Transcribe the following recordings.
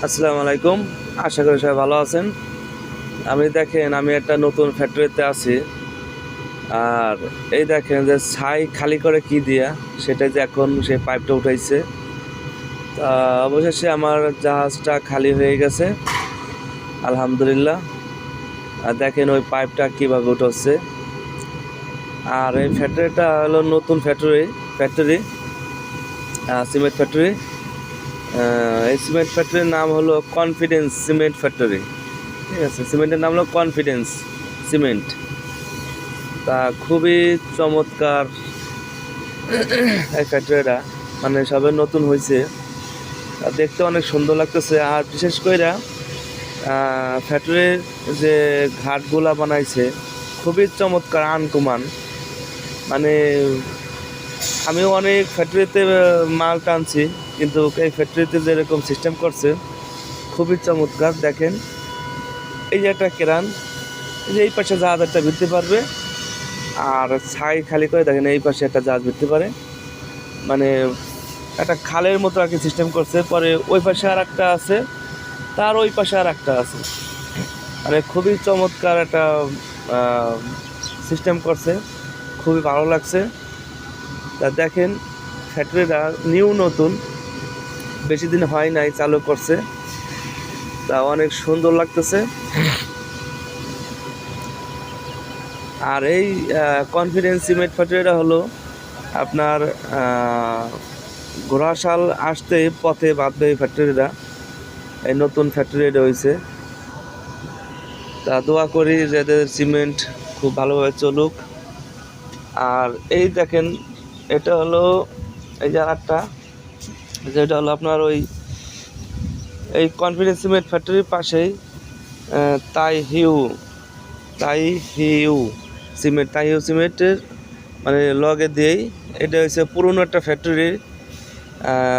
আসসালামু আলাইকুম। আশা করি সবাই ভালো আছেন। দেখেন আমি একটা নতুন ফ্যাক্টরিতে আছি। আর এই দেখেন যে ছাই খালি করে কি দিয়া সেটা যে এখন সেই পাইপটা উঠাইছে। তা অবশেষে আমার জাহাজটা খালি হয়ে গেছে, আলহামদুলিল্লাহ। আর দেখেন ওই পাইপটা কিভাবে উঠাচ্ছে। আর এই ফ্যাক্টরিটা হলো নতুন ফ্যাক্টরি সিমেন্ট ফ্যাক্টরি। এই সিমেন্ট ফ্যাক্টরির নাম হলো কনফিডেন্স সিমেন্ট ফ্যাক্টরি। ঠিক আছে, সিমেন্টের নাম হলো কনফিডেন্স সিমেন্ট। তা খুবই চমৎকার এই ফ্যাক্টরিটা, মানে সবে নতুন হয়েছে। দেখতে অনেক সুন্দর লাগতেছে। আর বিশেষ করে ফ্যাক্টরির যে ঘাটগুলা বানাইছে খুবই চমৎকার, আনকমান। মানে আমিও অনেক ফ্যাক্টরিতে মাল টানছি, কিন্তু এই ফ্যাক্টরিতে যেরকম সিস্টেম করছে খুবই চমৎকার। দেখেন এই যে একটা কেরান, এই যে এই পাশে জাহাজ একটা ভিড়তে পারবে, আর ছাই খালি করে দেখেন এই পাশে একটা জাহাজ ভিড়তে পারে। মানে একটা খালের মতো আর কি সিস্টেম করছে। পরে ওই পাশে আর একটা আছে, তার ওই পাশে আর একটা আছে। মানে খুবই চমৎকার একটা সিস্টেম করছে, খুবই ভালো লাগছে। তা দেখেন ফ্যাক্টরিটা নতুন, বেশি দিন হয় নাই চালু করছে, তা অনেক সুন্দর লাগতেছে। আর এই কনফিডেন্স সিমেন্ট ফ্যাক্টরিটা হলো আপনার ঘোড়াশাল আসতে পথে বাঁধবে এই ফ্যাক্টরিটা। এই নতুন ফ্যাক্টরি হয়েছে। তা দোয়া করি যাদের সিমেন্ট খুব ভালোভাবে চলুক। আর এই দেখেন এটা হলো এই যে আরেকটা, যেটা হলো আপনার ওই এই কনফিডেন্স সিমেন্ট ফ্যাক্টরির পাশেই তাই হিউ তাই হিউ সিমেন্টের মানে লগে দিয়েই এটা হচ্ছে পুরনো একটা ফ্যাক্টরি,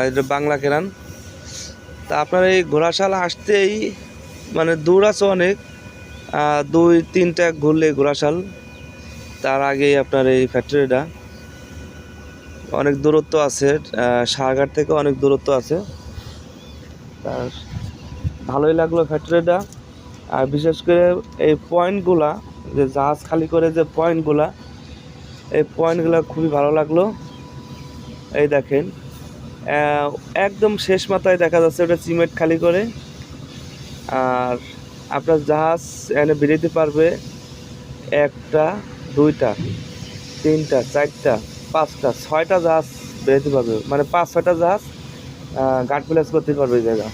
এটা বাংলা কেরান। তা আপনার এই ঘোড়াশাল আসতেই মানে দূর আছে অনেক, 2-3টা ঘুরলে ঘোড়াশাল, তার আগেই আপনার এই ফ্যাক্টরিটা। অনেক দূরত্ব আছে, সারাঘাট থেকে অনেক দূরত্ব আছে। তার ভালোই লাগলো ফ্যাক্টরিটা। আর বিশেষ করে এই পয়েন্টগুলা, যে জাহাজ খালি করে যে পয়েন্টগুলা, এই পয়েন্টগুলো খুবই ভালো লাগলো। এই দেখেন একদম শেষ মাথায় দেখা যাচ্ছে ওটা সিমেন্ট খালি করে। আর আপনার জাহাজ এনে বেরোতে পারবে 1টা 2টা 3টা 4টা 5টা 6টা জাহাজ বেরোতে পারবে, মানে 5-6টা জাহাজ গার্ড প্লেস করতে পারবে এই জায়গা।